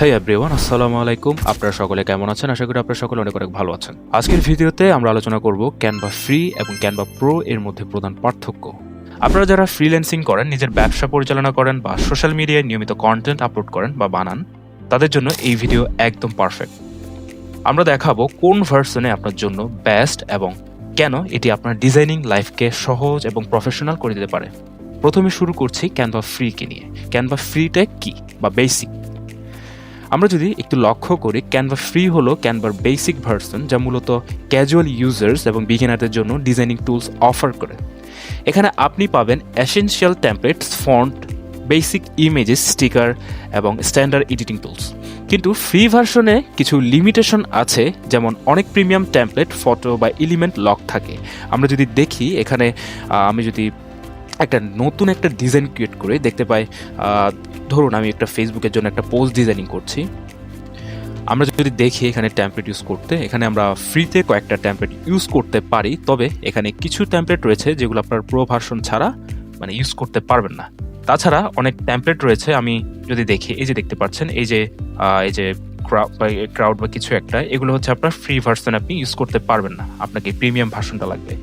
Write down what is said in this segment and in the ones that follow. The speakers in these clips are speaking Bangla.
হেই এভরিওয়ান, আসসালামু আলাইকুম। আপনারা সকলে কেমন আছেন? আশা করি আপনারা সকলে অনেক অনেক ভালো আছেন। আজকের ভিডিওতে আমরা আলোচনা করব ক্যানভা ফ্রি এবং ক্যানভা প্রো এর মধ্যে প্রধান পার্থক্য। আপনারা যারা ফ্রিল্যান্সিং করেন, নিজের ব্যবসা পরিচালনা করেন বা সোশ্যাল মিডিয়ায় নিয়মিত কন্টেন্ট আপলোড করেন বা বানান, তাদের জন্য এই ভিডিও একদম পারফেক্ট। আমরা দেখাবো কোন ভার্সনে আপনার জন্য বেস্ট এবং কেন এটি আপনার ডিজাইনিং লাইফকে সহজ এবং প্রফেশনাল করে দিতে পারে। প্রথমে শুরু করছি ক্যানভা ফ্রিকে নিয়ে। ক্যানভা ফ্রিটা কি বা বেসিক? আমরা যদি একটু লক্ষ্য করি, ক্যানভা ফ্রি হলো ক্যানভার বেসিক ভার্সন, যা মূলত ক্যাজুয়াল ইউজার্স এবং বিগিনারদের জন্য ডিজাইনিং টুলস অফার করে। এখানে আপনি পাবেন essential templates, font, basic images, sticker এবং স্ট্যান্ডার্ড এডিটিং টুলস। কিন্তু ফ্রি ভার্সনে কিছু লিমিটেশন আছে, যেমন অনেক প্রিমিয়াম টেমপ্লেট, ফটো বা এলিমেন্ট লক থাকে। আমরা যদি দেখি এখানে, আমি যদি নতুন একটা ডিজাইন ক্রিয়েট করে দেখতে পাই, ধরুন আমি একটা ফেসবুকের জন্য একটা পোস্ট ডিজাইনিং করছি। আমরা যদি দেখি এখানে টেমপ্লেট ইউজ করতে, এখানে আমরা ফ্রিতে কয়েকটা টেমপ্লেট ইউজ করতে পারি, তবে এখানে কিছু টেমপ্লেট রয়েছে যেগুলো আপনার প্রো ভার্সন ছাড়া ইউজ করতে পারবেন না। তাছাড়া অনেক টেমপ্লেট রয়েছে, আমি যদি দেখি, এই যে দেখতে পাচ্ছেন, এই যে ক্রাউড বা কিছু একটা, এগুলো হচ্ছে আপনার ফ্রি ভার্সন আপনি ইউজ করতে পারবেন না, আপনাকে প্রিমিয়াম ভার্সনটা লাগবে।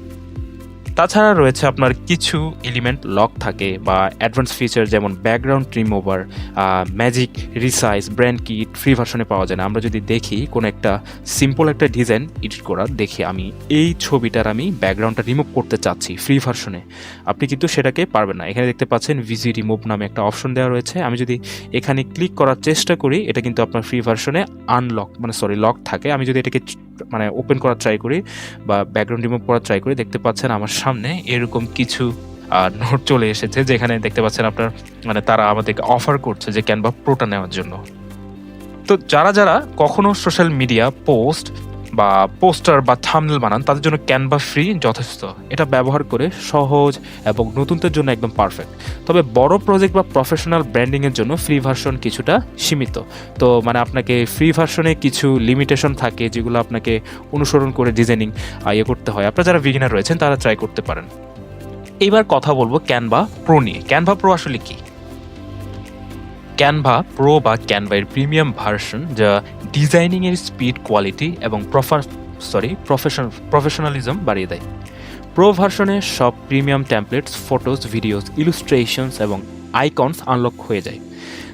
তাছাড়া রয়েছে আপনার কিছু এলিমেন্ট লক থাকে বা অ্যাডভান্স ফিচার, যেমন background remover, magic resize, brand kit free ভার্সনে পাওয়া যায় না। আমরা যদি দেখি কোনো একটা সিম্পল একটা ডিজাইন এডিট করার, দেখি আমি এই ছবিটার আমি ব্যাকগ্রাউন্ডটা রিমুভ করতে চাচ্ছি ফ্রি ভার্সনে, আপনি কিন্তু সেটাকে পারবেন না। এখানে দেখতে পাচ্ছেন ভিজি রিমুভ নামে একটা অপশন দেওয়া রয়েছে। আমি যদি এখানে ক্লিক করার চেষ্টা করি, এটা কিন্তু আপনার ফ্রি ভার্সনে লক থাকে। আমি যদি এটাকে ওপেন করার ট্রাই করি বা ব্যাকগ্রাউন্ড রিমুভ করার ট্রাই করি, দেখতে পাচ্ছেন আমার সামনে এরকম কিছু নোট চলে এসেছে, যেখানে দেখতে পাচ্ছেন আপনার তারা আমাদেরকে অফার করছে যে ক্যানভা প্রোটা নেওয়ার জন্য। তো যারা কখনো সোশ্যাল মিডিয়া পোস্ট বা পোস্টার বা থাম্বনেল বানান, তাদের জন্য ক্যানভা ফ্রি যথেষ্ট। এটা ব্যবহার করে সহজ এবং নতুনদের জন্য একদম পারফেক্ট। তবে বড় প্রজেক্ট বা প্রফেশনাল ব্র্যান্ডিংয়ের জন্য ফ্রি ভার্সন কিছুটা সীমিত। তো আপনাকে ফ্রি ভার্সনে কিছু লিমিটেশন থাকে, যেগুলো আপনাকে অনুসরণ করে ডিজাইনিং করতে হয়। আপনারা যারা বিগিনার রয়েছেন তারা ট্রাই করতে পারেন। এইবার কথা বলবো ক্যানভা প্রো নিয়ে। ক্যানভা প্রো আসলে কি? ক্যানভা প্রো বা ক্যানভার প্রিমিয়াম ভার্সন, যা ডিজাইনিংয়ের স্পিড, কোয়ালিটি এবং প্রফেশনালিজম বাড়িয়ে দেয়। প্রো ভার্সনে সব প্রিমিয়াম টেমপ্লেটস, ফটোস, ভিডিওস, ইলুস্ট্রেশনস এবং আইকনস আনলক হয়ে যায়।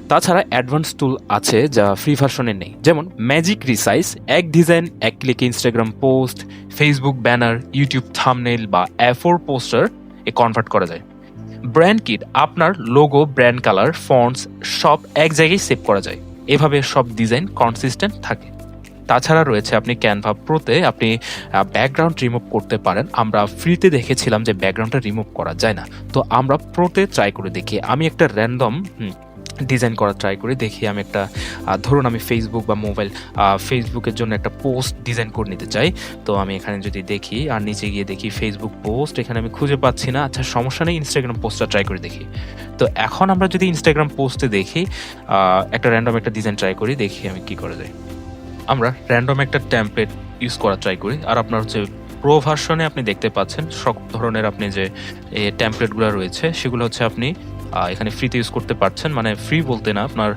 তাছাড়া অ্যাডভান্স টুল আছে যা ফ্রি ভার্সনে নেই, যেমন ম্যাজিক রিসাইজ, এক ডিজাইন এক ক্লিকে Instagram post, Facebook banner, YouTube thumbnail বা A4 পোস্টার কনভার্ট করা যায়। ব্র্যান্ড কিট, আপনার লোগো, ব্র্যান্ড কালার, ফন্টস সব এক জায়গায় সেভ করা যায়। এভাবে সব ডিজাইন কনসিস্টেন্ট থাকে। তাছাড়া রয়েছে আপনি ক্যানভা প্রোতে আপনি ব্যাকগ্রাউন্ড রিমুভ করতে পারেন। আমরা ফ্রিতে দেখেছিলাম যে ব্যাকগ্রাউন্ডটা রিমুভ করা যায় না, তো আমরা প্রোতে ট্রাই করে দেখি। আমি একটা র্যান্ডম ডিজাইন করা ট্রাই করে দেখি। আমি ধরুন আমি ফেসবুক বা ফেসবুকের জন্য একটা পোস্ট ডিজাইন করে নিতে চাই। তো আমি এখানে যদি দেখি আর নিচে গিয়ে দেখি ফেসবুক পোস্ট, এখানে আমি খুঁজে পাচ্ছি না। আচ্ছা, সমস্যা নেই, ইনস্টাগ্রাম পোস্টটা ট্রাই করে দেখি। তো এখন আমরা যদি ইনস্টাগ্রাম পোস্টে দেখি, একটা র্যান্ডম একটা ডিজাইন ট্রাই করি, দেখি আমি কি করা যায়। আমরা র্যান্ডম একটা টেমপ্লেট ইউজ করা ট্রাই করি। আর আপনার হচ্ছে প্রো ভার্সনে আপনি দেখতে পাচ্ছেন সব ধরনের আপনি যে টেমপ্লেটগুলো রয়েছে, সেগুলো হচ্ছে আপনি এখানে ফ্রিতে ইউজ করতে পারছেন। ফ্রি বলতে না, আপনার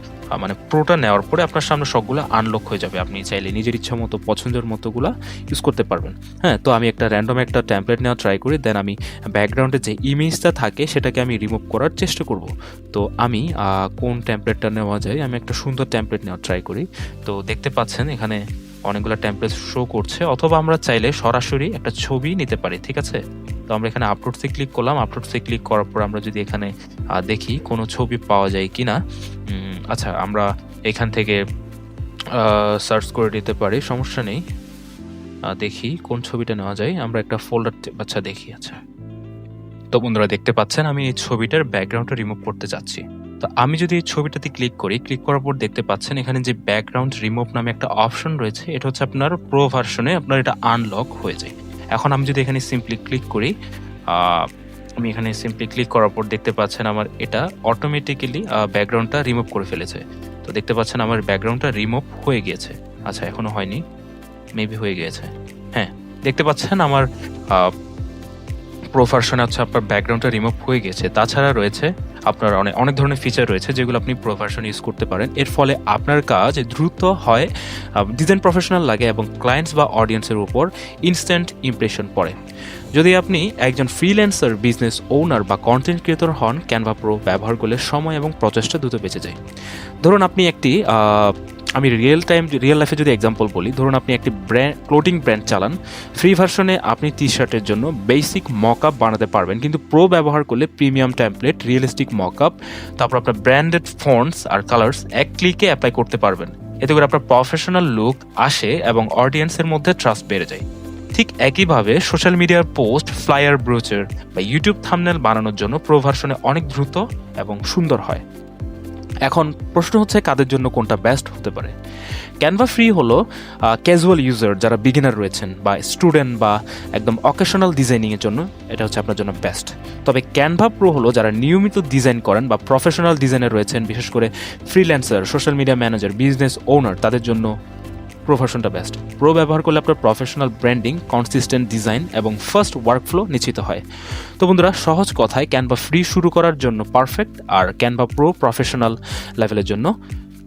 প্রোটা নেওয়ার পরে আপনার সামনে সবগুলো আনলক হয়ে যাবে। আপনি চাইলে নিজের ইচ্ছা মতো পছন্দের মতোগুলো ইউজ করতে পারবেন। হ্যাঁ, তো আমি র্যান্ডম একটা টেমপ্লেট নেওয়া ট্রাই করি, দেন আমি ব্যাকগ্রাউন্ডে যে ইমেজটা থাকে সেটাকে আমি রিমুভ করার চেষ্টা করব। তো আমি কোন টেমপ্লেটটা নেওয়া যায়, আমি একটা সুন্দর টেমপ্লেট নেওয়ার ট্রাই করি। তো দেখতে পাচ্ছেন এখানে অনেকগুলো টেমপ্লেট শো করছে, অথবা আমরা চাইলে সরাসরি একটা ছবি নিতে পারি। ঠিক আছে, তো আমরা এখানে আপলোডসে ক্লিক করলাম। আপলোডসে ক্লিক করার পর আমরা যদি এখানে দেখি কোনো ছবি পাওয়া যায় কিনা। আচ্ছা, আমরা এখান থেকে সার্চ করে দিতে পারি, সমস্যা নেই। দেখি কোন ছবিটা নেওয়া যায়। আমরা একটা ফোল্ডার দেখি। আচ্ছা, তো বন্ধুরা দেখতে পাচ্ছেন আমি এই ছবিটার ব্যাকগ্রাউন্ডটা রিমুভ করতে যাচ্ছি। তো আমি যদি এই ছবিটাতে ক্লিক করি, ক্লিক করার পর দেখতে পাচ্ছেন এখানে যে ব্যাকগ্রাউন্ড রিমুভ নামে একটা অপশন রয়েছে, এটা হচ্ছে আপনার প্রো ভার্সনে আপনার এটা আনলক হয়ে যায়। এখন আমি যদি এখানে সিম্পলি ক্লিক করি, আমি এখানে সিম্পলি ক্লিক করার পর দেখতে পাচ্ছেন আমার এটা অটোমেটিক্যালি ব্যাকগ্রাউন্ডটা রিমুভ করে ফেলেছে। তো দেখতে পাচ্ছেন আমার ব্যাকগ্রাউন্ডটা রিমুভ হয়ে গিয়েছে। আচ্ছা, এখনো হয়নি, মেবি হয়ে গিয়েছে। হ্যাঁ, দেখতে পাচ্ছেন আমার প্রো ভার্সনে হচ্ছে আপনার ব্যাকগ্রাউন্ডটা রিমুভ হয়ে গেছে। তাছাড়া রয়েছে আপনার অনেক অনেক ধরনের ফিচার রয়েছে যেগুলো আপনি প্রো ভার্সন ইউজ করতে পারেন। এর ফলে আপনার কাজ দ্রুত হয়, ডিজাইন প্রফেশনাল লাগে এবং ক্লায়েন্টস বা অডিয়েন্সের উপর ইনস্ট্যান্ট ইমপ্রেশন পড়ে। যদি আপনি একজন ফ্রিল্যান্সার, বিজনেস ওনার বা কন্টেন্ট ক্রিয়েটর হন, ক্যানভা প্রো ব্যবহার করলে সময় এবং প্রচেষ্টা দ্রুত বেঁচে যায়। ধরুন আপনি একটি আমি রিয়েল লাইফে যদি এক্সাম্পল বলি, ধরুন আপনি একটি ক্লোথিং ব্র্যান্ড চালান। ফ্রি ভার্সনে আপনি টি শার্টের জন্য বেসিক মকআপ বানাতে পারবেন, কিন্তু প্রো ব্যবহার করলে প্রিমিয়াম টেমপ্লেট, রিয়েলিস্টিক মকআপ, তারপর আপনার ব্র্যান্ডেড ফন্টস আর কালার্স এক ক্লিকে অ্যাপ্লাই করতে পারবেন। এতে করে আপনার প্রফেশনাল লুক আসে এবং অডিয়েন্সের মধ্যে ট্রাস্ট বেড়ে যায়। ঠিক একইভাবে সোশ্যাল মিডিয়ার পোস্ট, ফ্লায়ার, ব্রোচার বা ইউটিউব থাম্বনেল বানানোর জন্য প্রো ভার্সনে অনেক দ্রুত এবং সুন্দর হয়। এখন প্রশ্ন হচ্ছে কাদের জন্য কোনটা বেস্ট হতে পারে। ক্যানভা ফ্রি হলো ক্যাজুয়াল ইউজার যারা বিগিনার রয়েছেন বা স্টুডেন্ট বা একদম অকেশনাল ডিজাইনিংয়ের জন্য এটা হচ্ছে আপনার জন্য বেস্ট। তবে ক্যানভা প্রো হলো যারা নিয়মিত ডিজাইন করেন বা প্রফেশনাল ডিজাইনার রয়েছেন, বিশেষ করে freelancer, social media manager, business owner, তাদের জন্য প্রো ভার্সনটা বেস্ট। প্রো ব্যবহার করলে আপনার প্রফেশনাল ব্র্যান্ডিং, কনসিস্টেন্ট ডিজাইন এবং ফার্স্ট ওয়ার্কফ্লো নিশ্চিত হয়। তো বন্ধুরা, সহজ কথায় ক্যানভা ফ্রি শুরু করার জন্য পারফেক্ট, আর ক্যানভা প্রো প্রফেশনাল লেভেলের জন্য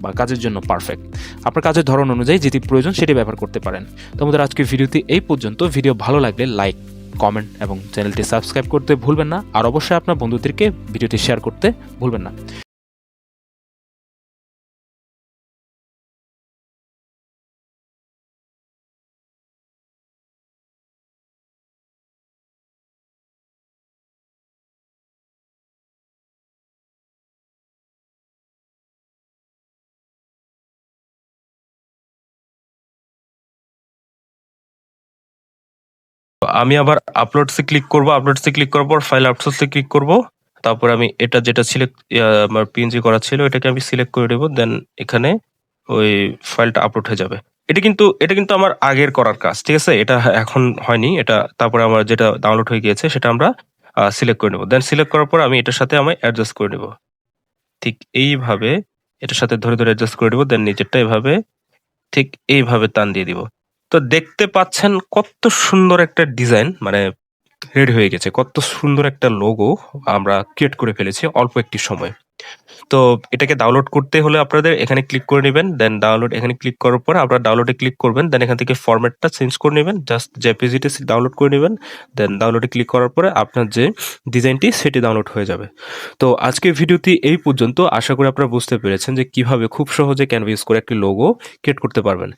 বা কাজের জন্য পারফেক্ট। আপনার কাজের ধরন অনুযায়ী যেটি প্রয়োজন সেটি ব্যবহার করতে পারেন। তো বন্ধুরা, আজকের ভিডিওটি এই পর্যন্ত। ভিডিও ভালো লাগলে লাইক, কমেন্ট এবং চ্যানেলটি সাবস্ক্রাইব করতে ভুলবেন না, আর অবশ্যই আপনার বন্ধুদেরকে ভিডিওটি শেয়ার করতে ভুলবেন না। আমি আবার আপলোডসে ক্লিক করব। আপলোডসে ক্লিক করার পর ফাইল আউটসোর্সে ক্লিক করব। তারপর আমি এটা যেটা সিলেক্ট আমার পিএনজি করা ছিল এটাকে আমি সিলেক্ট করে দেব। দেন এখানে ওই ফাইলটা আপলোড হয়ে যাবে। এটা কিন্তু আমার আগের করার কাজ, ঠিক আছে? এটা এখন হয়নি। এটা তারপরে আমার যেটা ডাউনলোড হয়ে গিয়েছে সেটা আমরা সিলেক্ট করে নেব। দেন সিলেক্ট করার পর আমি এটার সাথে আমি অ্যাডজাস্ট করে নেব। ঠিক এইভাবে এটার সাথে ধরে ধরে অ্যাডজাস্ট করে নেব। দেন নিচেরটা এভাবে ঠিক এইভাবে টান দিয়ে দিব। তো দেখতে পাচ্ছেন কত সুন্দর একটা ডিজাইন মানে রেডি হয়ে গেছে। কত সুন্দর একটা লোগো আমরা ক্রিয়েট করে ফেলেছি অল্প একটি সময়। তো এটাকে ডাউনলোড করতে হলে আপনাদের এখানে ক্লিক করে নেবেন। দেন ডাউনলোড এখানে ক্লিক করার পর আপনারা ডাউনলোডে ক্লিক করবেন। দেন এখান থেকে ফরম্যাটটা চেঞ্জ করে নেবেন। জাস্ট জেপিজিটি ডাউনলোড করে নেবেন। দেন ডাউনলোডে ক্লিক করার পরে আপনার যে ডিজাইনটি সেটি ডাউনলোড হয়ে যাবে। তো আজকের ভিডিওটি এই পর্যন্ত। আশা করি আপনারা বুঝতে পেরেছেন যে কিভাবে খুব সহজে ক্যানভা ইউজ করে একটি লোগো ক্রিয়েট করতে পারবেন।